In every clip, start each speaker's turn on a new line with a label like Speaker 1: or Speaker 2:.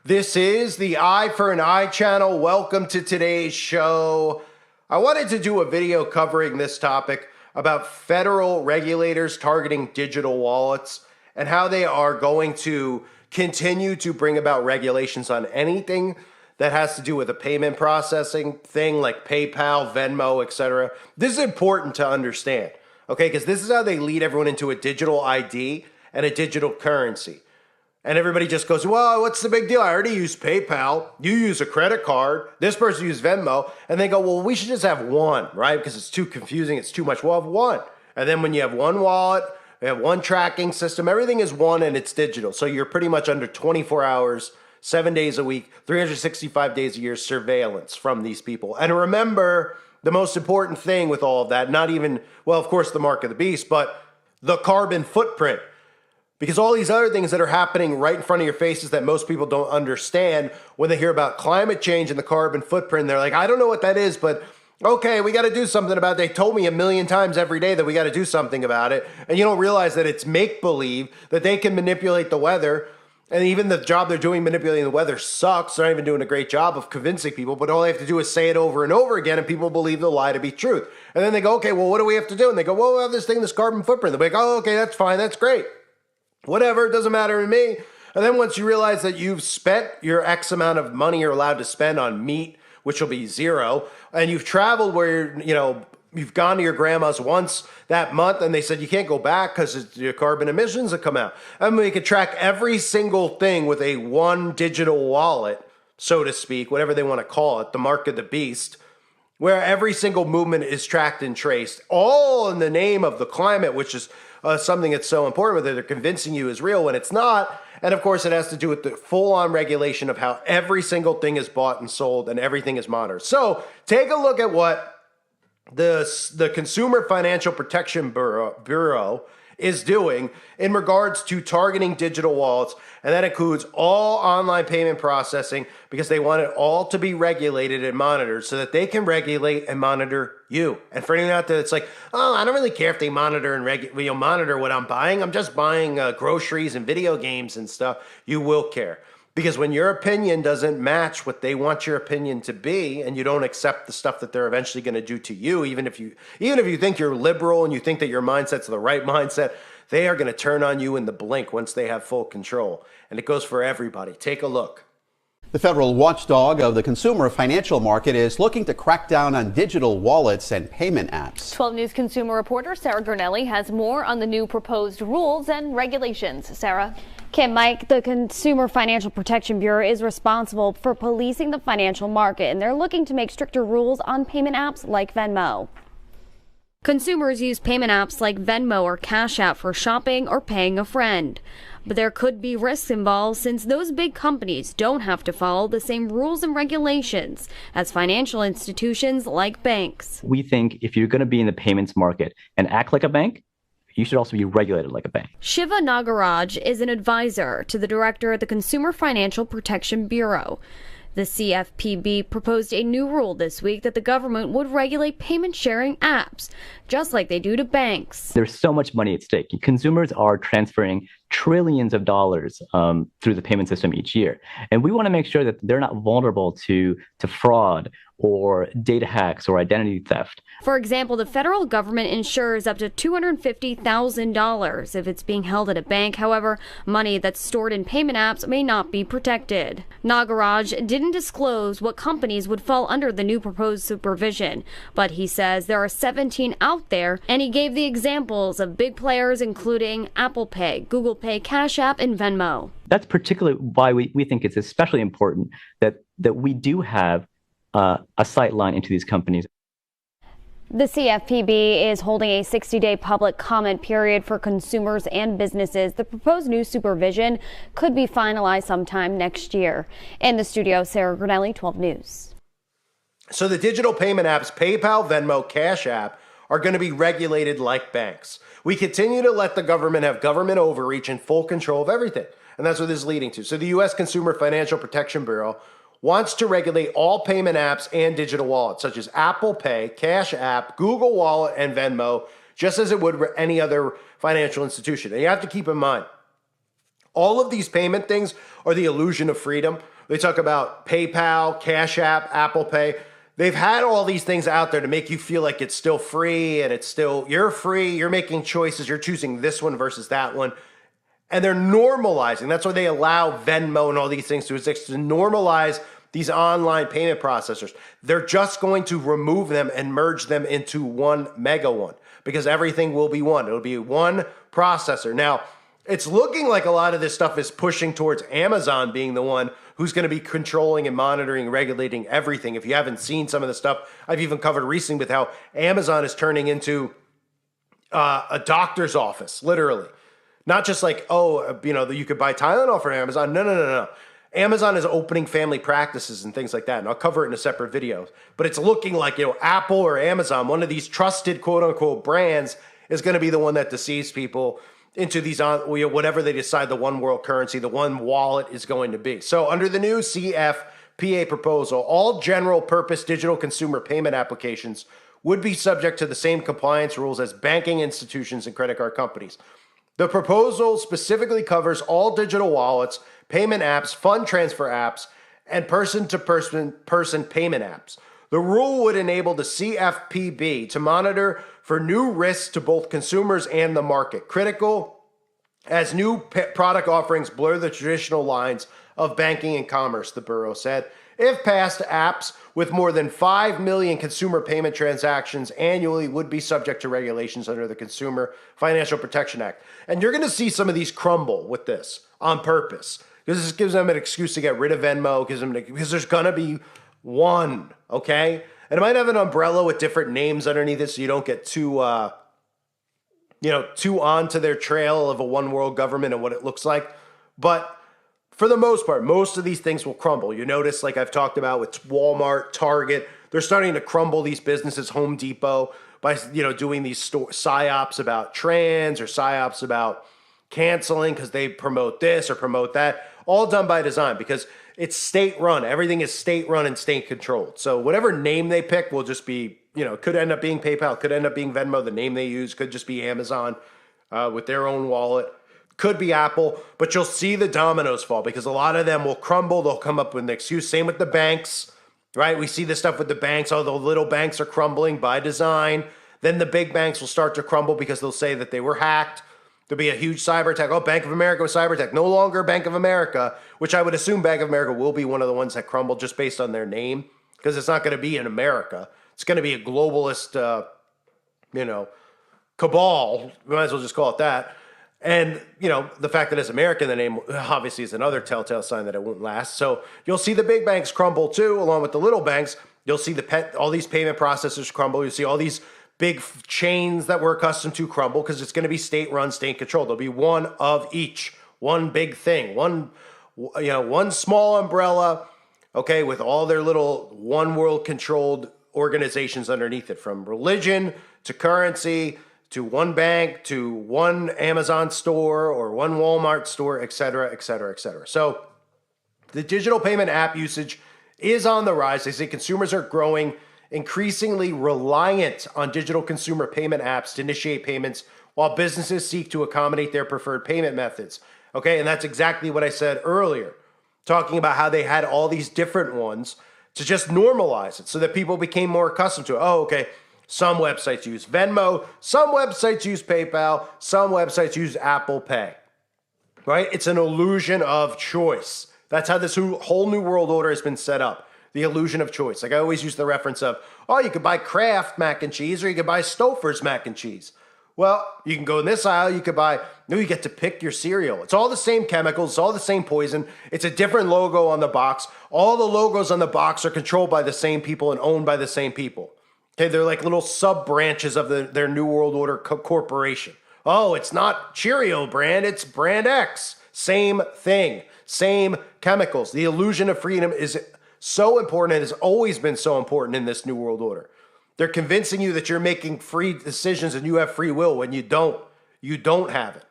Speaker 1: This is the Eye for an Eye channel. Welcome to today's show. I wanted to do a video covering this topic about federal regulators targeting digital wallets and how they are going to continue to bring about regulations on anything that has to do with a payment processing thing like PayPal, Venmo, etc. This is important to understand, okay? Because this is how they lead everyone into a digital ID and a digital currency. And everybody just goes, well, what's the big deal? I already use PayPal. You use a credit card. This person uses Venmo. And they go, well, we should just have one, right? Because it's too confusing. It's too much. We'll have one. And then when you have one wallet, you have one tracking system, everything is one and it's digital. So you're pretty much under 24 hours, 7 days a week, 365 days a year surveillance from these people. And remember, the most important thing with all of that, not even, well, of course, the mark of the beast, but the carbon footprint. Because all these other things that are happening right in front of your faces that most people don't understand when they hear about climate change and the carbon footprint, they're like, I don't know what that is, but okay, we got to do something about it. They told me a million times every day that we got to do something about it. And you don't realize that it's make-believe, that they can manipulate the weather. And even the job they're doing manipulating the weather sucks. They're not even doing a great job of convincing people, but all they have to do is say it over and over again and people believe the lie to be truth. And then they go, okay, well, what do we have to do? And they go, well, we have this thing, this carbon footprint. They're like, oh, okay, that's fine, that's great. Whatever, it doesn't matter to me. And then once you realize that you've spent your X amount of money you're allowed to spend on meat, which will be zero, and you've traveled where, you've gone to your grandma's once that month and they said you can't go back because your carbon emissions have come out. And we could track every single thing with a one digital wallet, so to speak, whatever they want to call it, the mark of the beast, where every single movement is tracked and traced, all in the name of the climate, which is something that's so important that they're convincing you is real when it's not. And of course, it has to do with the full-on regulation of how every single thing is bought and sold and everything is monitored. So take a look at what the Consumer Financial Protection Bureau is doing in regards to targeting digital wallets, and that includes all online payment processing because they want it all to be regulated and monitored so that they can regulate and monitor you. And for anyone out there that's like, oh, I don't really care if they monitor and monitor what I'm buying. I'm just buying groceries and video games and stuff. You will care. Because when your opinion doesn't match what they want your opinion to be, and you don't accept the stuff that they're eventually going to do to you, even if you think you're liberal and you think that your mindset's the right mindset, they are going to turn on you in the blink once they have full control. And it goes for everybody. Take a look.
Speaker 2: The federal watchdog of the consumer financial market is looking to crack down on digital wallets and payment apps.
Speaker 3: 12 News consumer reporter Sarah Gurnelli has more on the new proposed rules and regulations. Sarah?
Speaker 4: Kim, Mike, the Consumer Financial Protection Bureau is responsible for policing the financial market, and they're looking to make stricter rules on payment apps like Venmo. Consumers use payment apps like Venmo or Cash App for shopping or paying a friend. But there could be risks involved since those big companies don't have to follow the same rules and regulations as financial institutions like banks.
Speaker 5: We think if you're going to be in the payments market and act like a bank, you should also be regulated like a bank.
Speaker 4: Shiva Nagaraj is an advisor to the director at the Consumer Financial Protection Bureau. The CFPB proposed a new rule this week that the government would regulate payment sharing apps, just like they do to banks.
Speaker 5: There's so much money at stake. Consumers are transferring trillions of dollars through the payment system each year. And we want to make sure that they're not vulnerable to fraud or data hacks or identity theft.
Speaker 4: For example, the federal government insures up to $250,000 if it's being held at a bank. However, money that's stored in payment apps may not be protected. Nagaraj didn't disclose what companies would fall under the new proposed supervision, but he says there are 17 out there, and he gave the examples of big players including Apple Pay, Google Pay, Cash App, and Venmo.
Speaker 5: That's particularly why we think it's especially important that we do have a sight line into these companies.
Speaker 4: The CFPB is holding a 60-day public comment period for consumers and businesses. The proposed new supervision could be finalized sometime next year. In the studio, Sarah Gurnelli, 12 News.
Speaker 1: So the digital payment apps, PayPal, Venmo, Cash App, are going to be regulated like banks. We continue to let the government have government overreach and full control of everything. And that's what this is leading to. So the U.S. Consumer Financial Protection Bureau wants to regulate all payment apps and digital wallets, such as Apple Pay, Cash App, Google Wallet, and Venmo, just as it would for any other financial institution. And you have to keep in mind, All of these payment things are the illusion of freedom. They talk about PayPal, Cash App, Apple Pay. They've had all these things out there to make you feel like it's still free and it's still, you're free, you're making choices, you're choosing this one versus that one. And they're normalizing. That's why they allow Venmo and all these things to exist, to normalize these online payment processors. They're just going to remove them and merge them into one mega one because everything will be one. It'll be one processor. Now, it's looking like a lot of this stuff is pushing towards Amazon being the one who's going to be controlling and monitoring, regulating everything. If you haven't seen some of the stuff I've even covered recently with how Amazon is turning into a doctor's office, literally. Not just like, oh, you could buy Tylenol from Amazon. No. Amazon is opening family practices and things like that. And I'll cover it in a separate video. But it's looking like, Apple or Amazon, one of these trusted quote unquote brands, is going to be the one that deceives people into these, whatever they decide the one world currency, the one wallet is going to be. So under the new CFPA proposal, all general purpose digital consumer payment applications would be subject to the same compliance rules as banking institutions and credit card companies. The proposal specifically covers all digital wallets, payment apps, fund transfer apps, and person-to-person payment apps. The rule would enable the CFPB to monitor for new risks to both consumers and the market. Critical as new product offerings blur the traditional lines of banking and commerce, the Bureau said. If passed, apps with more than 5 million consumer payment transactions annually would be subject to regulations under the Consumer Financial Protection Act. And you're going to see some of these crumble with this on purpose, because this gives them an excuse to get rid of Venmo, because there's going to be one, okay? And it might have an umbrella with different names underneath it so you don't get too onto their trail of a one world government and what it looks like. But for the most part, most of these things will crumble. You notice, like I've talked about with Walmart, Target, they're starting to crumble these businesses, Home Depot, by doing these psyops about trans or psyops about canceling because they promote this or promote that, all done by design because it's state run. Everything is state run and state controlled. So whatever name they pick will just be, could end up being PayPal, could end up being Venmo, the name they use, could just be Amazon with their own wallet. Could be Apple, but you'll see the dominoes fall because a lot of them will crumble. They'll come up with an excuse. Same with the banks, right? We see this stuff with the banks. Oh, the little banks are crumbling by design. Then the big banks will start to crumble because they'll say that they were hacked. There'll be a huge cyber attack. Oh, Bank of America was cyber attack. No longer Bank of America, which I would assume Bank of America will be one of the ones that crumble just based on their name because it's not going to be in America. It's going to be a globalist, cabal. We might as well just call it that. And, the fact that it's American, the name obviously is another telltale sign that it won't last. So you'll see the big banks crumble too, along with the little banks. You'll see all these payment processors crumble. You'll see all these big chains that we're accustomed to crumble because it's going to be state-run, state-controlled. There'll be one of each, one big thing, one small umbrella, okay, with all their little one-world-controlled organizations underneath it, from religion to currency to one bank, to one Amazon store or one Walmart store, et cetera, et cetera, et cetera. So the digital payment app usage is on the rise. They say consumers are growing increasingly reliant on digital consumer payment apps to initiate payments while businesses seek to accommodate their preferred payment methods. Okay, and that's exactly what I said earlier, talking about how they had all these different ones to just normalize it so that people became more accustomed to it. Oh, okay. Some websites use Venmo, some websites use PayPal, some websites use Apple Pay, right? It's an illusion of choice. That's how this whole new world order has been set up, the illusion of choice. Like I always use the reference of, oh, you could buy Kraft mac and cheese or you could buy Stouffer's mac and cheese. Well, you can go in this aisle, you get to pick your cereal. It's all the same chemicals, it's all the same poison. It's a different logo on the box. All the logos on the box are controlled by the same people and owned by the same people. Okay, they're like little sub-branches of their New World Order corporation. Oh, it's not Cheerio brand, it's brand X. Same thing, same chemicals. The illusion of freedom is so important and has always been so important in this New World Order. They're convincing you that you're making free decisions and you have free will when you don't. You don't have it.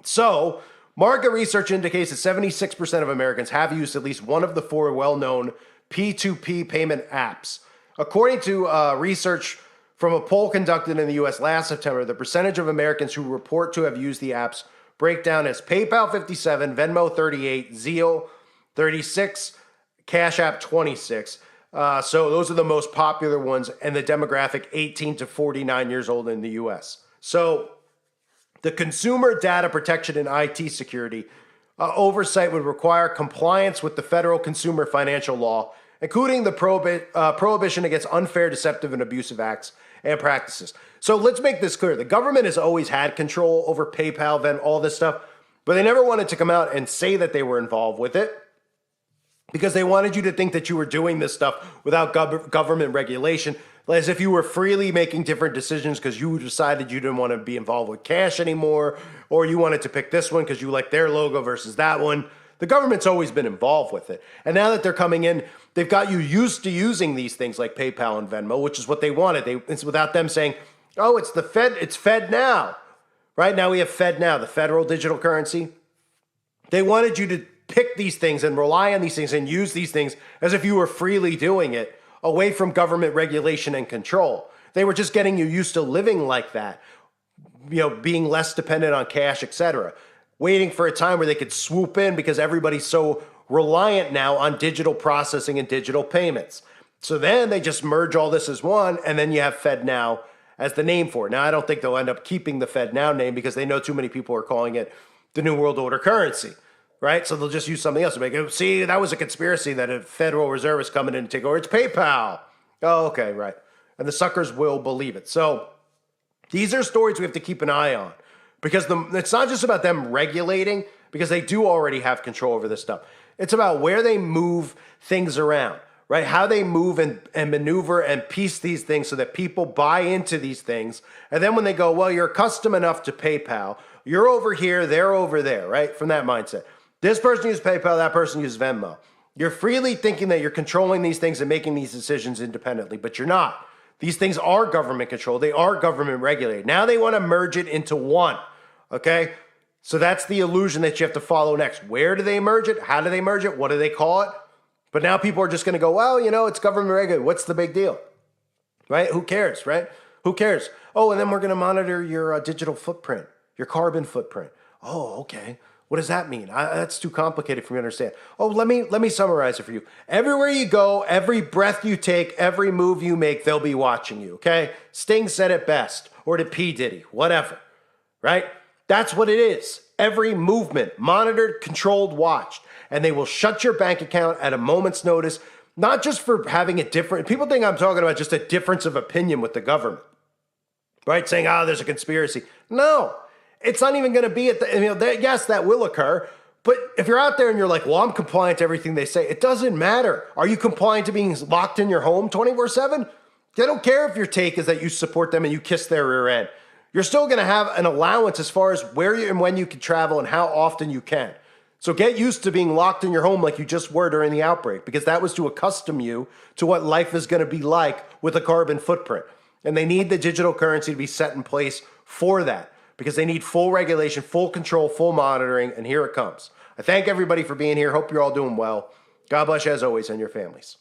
Speaker 1: So, market research indicates that 76% of Americans have used at least one of the four well-known P2P payment apps. According to research from a poll conducted in the U.S. last September, the percentage of Americans who report to have used the apps break down as PayPal 57, Venmo 38, Zelle 36, Cash App 26. So those are the most popular ones, and the demographic 18 to 49 years old in the US. So the Consumer Data Protection and IT Security oversight would require compliance with the federal consumer financial law, including the prohibition against unfair, deceptive, and abusive acts and practices. So let's make this clear. The government has always had control over PayPal, Venmo, all this stuff, but they never wanted to come out and say that they were involved with it because they wanted you to think that you were doing this stuff without government regulation, as if you were freely making different decisions because you decided you didn't want to be involved with cash anymore, or you wanted to pick this one because you like their logo versus that one. The government's always been involved with it. And now that they're coming in, they've got you used to using these things like PayPal and Venmo, which is what they wanted. It's without them saying, oh, it's the Fed, it's Fed now. Right now we have Fed now, the federal digital currency. They wanted you to pick these things and rely on these things and use these things as if you were freely doing it, away from government regulation and control. They were just getting you used to living like that, being less dependent on cash, etc., waiting for a time where they could swoop in because everybody's so reliant now on digital processing and digital payments. So then they just merge all this as one, and then you have FedNow as the name for it. Now, I don't think they'll end up keeping the FedNow name because they know too many people are calling it the New World Order currency, right? So they'll just use something else to make it. See, that was a conspiracy that a Federal Reserve is coming in to take over. It's PayPal. Oh, okay, right. And the suckers will believe it. So these are stories we have to keep an eye on because it's not just about them regulating, because they do already have control over this stuff. It's about where they move things around, right? How they move and maneuver and piece these things so that people buy into these things. And then when they go, well, you're accustomed enough to PayPal, you're over here, they're over there, right? From that mindset. This person uses PayPal, that person uses Venmo. You're freely thinking that you're controlling these things and making these decisions independently, but you're not. These things are government controlled. They are government regulated. Now they want to merge it into one, okay? So that's the illusion that you have to follow next. Where do they merge it? How do they merge it? What do they call it? But now people are just going to go, well, it's government regulated. What's the big deal? Right? Who cares, right? Who cares? Oh, and then we're going to monitor your digital footprint, your carbon footprint. Oh, okay. What does that mean? That's too complicated for me to understand. Oh, let me summarize it for you. Everywhere you go, every breath you take, every move you make, they'll be watching you, okay? Sting said it best, or to P. Diddy, whatever, right? That's what it is. Every movement, monitored, controlled, watched. And they will shut your bank account at a moment's notice, not just for having a different, people think I'm talking about just a difference of opinion with the government, right? Saying, there's a conspiracy. No, it's not even going to be yes, that will occur. But if you're out there and you're like, well, I'm compliant to everything they say, it doesn't matter. Are you compliant to being locked in your home 24/7? They don't care if your take is that you support them and you kiss their rear end. You're still going to have an allowance as far as where and when you can travel and how often you can. So get used to being locked in your home like you just were during the outbreak, because that was to accustom you to what life is going to be like with a carbon footprint. And they need the digital currency to be set in place for that, because they need full regulation, full control, full monitoring, and here it comes. I thank everybody for being here. Hope you're all doing well. God bless you as always and your families.